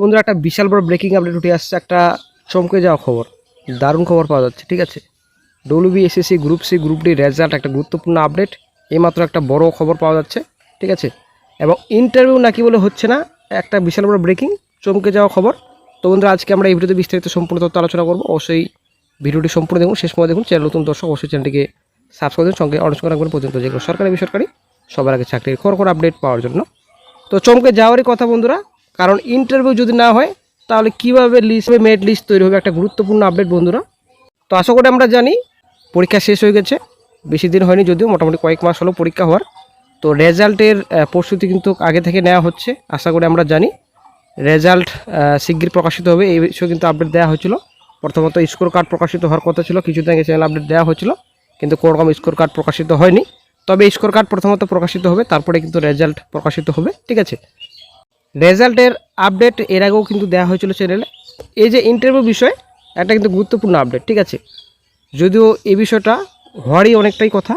বন্ধুরা একটা বিশাল বড় ব্রেকিং আপডেট উঠে আসছে, একটা চমকে যাওয়া খবর, দারুণ খবর পাওয়া যাচ্ছে। ঠিক আছে, WBSSC group C group D result একটা গুরুত্বপূর্ণ আপডেট, এইমাত্র একটা বড় খবর পাওয়া যাচ্ছে। ঠিক আছে, এবং ইন্টারভিউ নাকি বলে হচ্ছে না, একটা বিশাল বড় ব্রেকিং চমকে যাওয়া খবর। তো বন্ধুরা আজকে আমরা এই ভিডিওতে বিস্তারিত সম্পূর্ণ তথ্য আলোচনা করবো। অবশ্যই ভিডিওটি সম্পূর্ণ দেখুন, শেষ সময় দেখুন। চ্যানেল নতুন দর্শক অবশ্যই চ্যানেলটিকে সাবস্ক্রাইব করুন, সঙ্গে অনুসরণ রাখবেন পর্যন্ত যেগুলো সরকারি বেসরকারি সবার আগে চাকরির খবর আপডেট পাওয়ার জন্য। তো চমকে যাওয়ারই কথা বন্ধুরা, কারণ ইন্টারভিউ যদি না হয় তাহলে কীভাবে লিস্ট হবে, মেরিট লিস্ট তৈরি হবে, একটা গুরুত্বপূর্ণ আপডেট বন্ধুরা। তো আশা করি আমরা জানি পরীক্ষা শেষ হয়ে গেছে, বেশি দিন হয়নি, যদিও মোটামুটি কয়েক মাস হলো পরীক্ষা হওয়ার। তো রেজাল্টের প্রস্তুতি কিন্তু আগে থেকে নেওয়া হচ্ছে, আশা করি আমরা জানি রেজাল্ট শিগগির প্রকাশিত হবে, এই বিষয়ে কিন্তু আপডেট দেওয়া হয়েছিল। প্রথমত স্কোর কার্ড প্রকাশিত হওয়ার কথা ছিল, কিছুদিন আগে চ্যানেল আপডেট দেওয়া হয়েছিল, কিন্তু কোনোরকম স্কোর কার্ড প্রকাশিত হয়নি। তবে স্কোর কার্ড প্রথমত প্রকাশিত হবে, তারপরে কিন্তু রেজাল্ট প্রকাশিত হবে। ঠিক আছে, রেজাল্টের আপডেট এর আগেও কিন্তু দেওয়া হয়েছিল চ্যানেলে। এই যে ইন্টারভিউ বিষয় একটা কিন্তু গুরুত্বপূর্ণ আপডেট। ঠিক আছে, যদিও এই বিষয়টা হওয়ারই অনেকটাই কথা,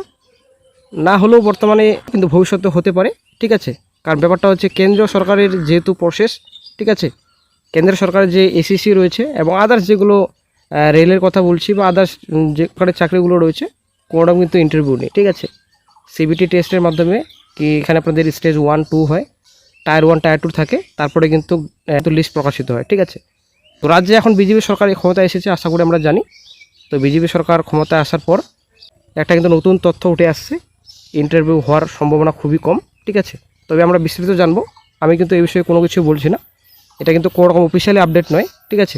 না হলেও বর্তমানে কিন্তু ভবিষ্যতে হতে পারে। ঠিক আছে, কারণ ব্যাপারটা হচ্ছে কেন্দ্রীয় সরকারের যেহেতু প্রসেস। ঠিক আছে, কেন্দ্র সরকারের যে এসএসসি রয়েছে এবং আদার্স যেগুলো রেলের কথা বলছি বা আদার্স যে চাকরিগুলো রয়েছে, কোনোরকম কিন্তু ইন্টারভিউ নেই। ঠিক আছে, সিবিটি টেস্টের মাধ্যমে কি এখানে আপনাদের স্টেজ 1, 2 হয়, টায়ার 1, টায়ার 2 থাকে, তারপরে কিন্তু লিস্ট প্রকাশিত হয়। ঠিক আছে, তো রাজ্যে এখন বিজেপি সরকার ক্ষমতায় এসেছে, আশা করি আমরা জানি। তো বিজেপি সরকার ক্ষমতায় আসার পর একটা কিন্তু নতুন তথ্য উঠে আসছে, ইন্টারভিউ হওয়ার সম্ভাবনা খুবই কম। ঠিক আছে, তবে আমরা বিস্তারিত জানবো। আমি কিন্তু এই বিষয়ে কোনো কিছু বলছি না, এটা কিন্তু কোনো রকম অফিসিয়ালি আপডেট নয়। ঠিক আছে,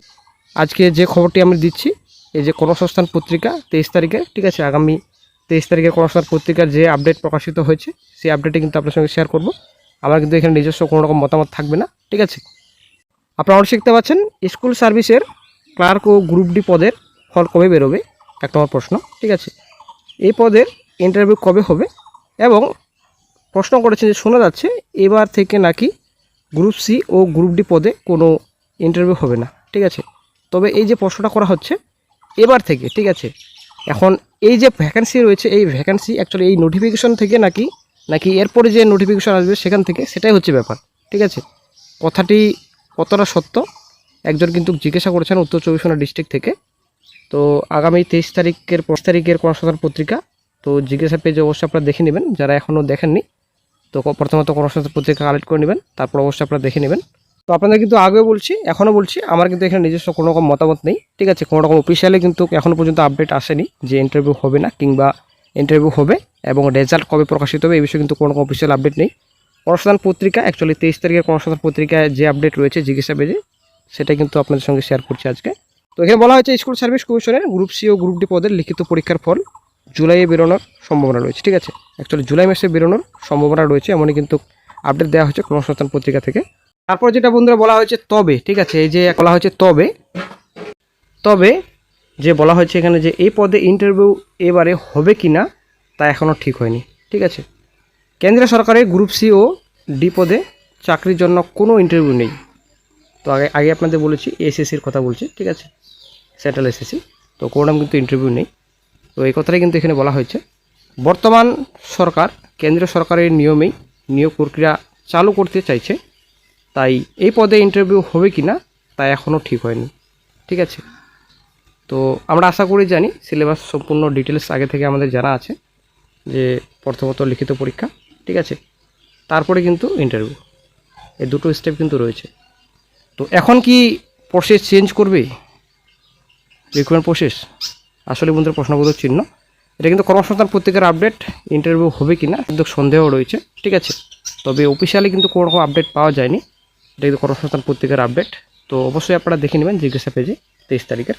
আজকে যে খবরটি আমি দিচ্ছি, এই যে কর্মসংস্থান পত্রিকা 23 তারিখে, ঠিক আছে, আগামী 23 তারিখে কর্মসংস্থান পত্রিকার যে আপডেট প্রকাশিত হয়েছে, সেই আপডেটটি কিন্তু আপনার সঙ্গে শেয়ার করব। আমার কিন্তু এখানে নিজস্ব কোনো রকম মতামত থাকবে না। ঠিক আছে, আপনারা অনেক শিখতে পাচ্ছেন স্কুল সার্ভিসের ক্লার্ক ও গ্রুপ ডি পদের ফল কবে বেরোবে, এক নম্বর প্রশ্ন। ঠিক আছে, এই পদের ইন্টারভিউ কবে হবে, এবং প্রশ্ন করেছেন যে শোনা যাচ্ছে এবার থেকে নাকি গ্রুপ সি ও গ্রুপ ডি পদে কোনো ইন্টারভিউ হবে না। ঠিক আছে, তবে এই যে প্রশ্নটা করা হচ্ছে এবার থেকে, ঠিক আছে, এখন এই যে ভ্যাকেন্সি রয়েছে, এই ভ্যাকেন্সি অ্যাকচুয়ালি এই নোটিফিকেশন থেকে নাকি এরপরে যে নোটিফিকেশন আসবে সেখান থেকে, সেটাই হচ্ছে ব্যাপার। ঠিক আছে, কথাটি কতটা সত্য একজন কিন্তু জিজ্ঞাসা করেছেন উত্তর 24 পরগনা ডিস্ট্রিক্ট থেকে। তো আগামী 23 তারিখের 5 তারিখের কর্মসংস্থান পত্রিকা, তো জিজ্ঞাসা পেজে অবশ্যই আপনারা দেখে নেবেন, যারা এখনও দেখেননি। তো প্রথমত কর্মসংস্থান পত্রিকা কালেক্ট করে নেবেন, তারপর অবশ্যই আপনারা দেখে নেবেন। তো আপনাদের কিন্তু আগেও বলছি, এখনও বলছি, আমার কিন্তু এখানে নিজস্ব কোনো রকম মতামত নেই। ঠিক আছে, কোনো রকম অফিসিয়ালি কিন্তু এখনও পর্যন্ত আপডেট আসেনি যে ইন্টারভিউ হবে না, কিংবা ইন্টারভিউ হবে এবং রেজাল্ট কবে প্রকাশিত হবে, এই বিষয়ে কিন্তু কোনো রকম অফিসিয়াল আপডেট নেই। কর্মসংস্থান পত্রিকা অ্যাকচুয়ালি 23 তারিখের কর্মসংস্থান পত্রিকায় যে আপডেট রয়েছে জিজ্ঞাসা পেজে, সেটা কিন্তু আপনাদের সঙ্গে শেয়ার করছি আজকে। তো এখানে বলা হয়েছে স্কুল সার্ভিস কমিশনের গ্রুপ সি ও গ্রুপ ডি পদের লিখিত পরীক্ষার ফল জুলাইয়ে বেরোনোর সম্ভাবনা রয়েছে। ঠিক আছে, অ্যাকচুয়ালি জুলাই মাসে বেরোনোর সম্ভাবনা রয়েছে, এমনই কিন্তু আপডেট দেওয়া হয়েছে কর্মসংস্থান পত্রিকা থেকে। তারপর যেটা বন্ধুরা বলা হয়েছে তবে, ঠিক আছে, এই যে বলা হয়েছে তবে যে বলা হয়েছে এখানে যে এই পদে ইন্টারভিউ এবারে হবে কি না তা এখনও ঠিক হয়নি। ঠিক আছে, কেন্দ্রীয় সরকারের গ্রুপ সি ও ডি পদে চাকরির জন্য কোনো ইন্টারভিউ নেই। তো আগে আপনাদের বলেছি এসএসসির কথা বলছি। ঠিক আছে, সেন্ট্রাল এসএসসি, তো কোনো কিন্তু ইন্টারভিউ নেই। তো এই কথাটাই কিন্তু এখানে বলা হয়েছে। বর্তমান সরকার কেন্দ্রীয় সরকারের নিয়মেই নিয়োগ প্রক্রিয়া চালু করতে চাইছে, তাই এই পদে ইন্টারভিউ হবে কি না তা এখনও ঠিক হয়নি। ঠিক আছে, তো আমরা আশা করি জানি সিলেবাস সম্পূর্ণ ডিটেলস আগে থেকে আমাদের জানা আছে, যে প্রথমত লিখিত পরীক্ষা, ঠিক আছে, তারপরে কিন্তু ইন্টারভিউ, এই দুটো স্টেপ কিন্তু রয়েছে। তো এখন কি প্রসেস চেঞ্জ করবে, রিক্রুটমেন্ট প্রসেস? আসলে বন্ধুরা প্রশ্নবোধক চিহ্ন। এটা কিন্তু কর্মসংস্থান পত্রিকার আপডেট, ইন্টারভিউ হবে কি না কিন্তু সন্দেহ রয়েছে। ঠিক আছে, তবে অফিসিয়ালি কিন্তু কোনো রকম আপডেট পাওয়া যায়নি, এটা কিন্তু কর্মসংস্থান পত্রিকার আপডেট। তো অবশ্যই আপনারা দেখে নেবেন জিজ্ঞাসা পেজে 23 তারিখের।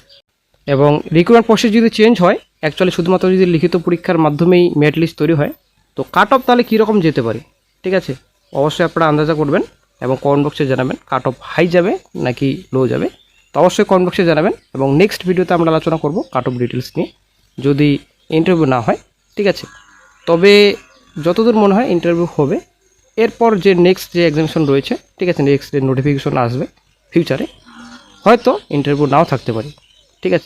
এবং রিক্রুটমেন্ট প্রসেস যদি চেঞ্জ হয়, অ্যাকচুয়ালি শুধুমাত্র যদি লিখিত পরীক্ষার মাধ্যমেই মেরিট লিস্ট তৈরি হয়, তো কাট অফ তাহলে কীরকম যেতে পারে। ঠিক আছে, অবশ্যই আপনারা আন্দাজা করবেন এবং কমেন্ট বক্সে জানাবেন কাট অফ হাই যাবে নাকি লো যাবে। তো অবশ্যই কমেন্ট বক্সে জানাবেন, এবং নেক্সট ভিডিওতে আমরা আলোচনা করব কাট অফ ডিটেলস নিয়ে, যদি ইন্টারভিউ না হয়। ঠিক আছে, তবে যতদূর মনে হয় ইন্টারভিউ হবে। এরপর যে নেক্সট যে এক্সামিনেশন রয়েছে, ঠিক আছে, নেক্সট যে নোটিফিকেশন আসবে ফিউচারে, হয়তো ইন্টারভিউ নাও থাকতে পারে। ঠিক আছে।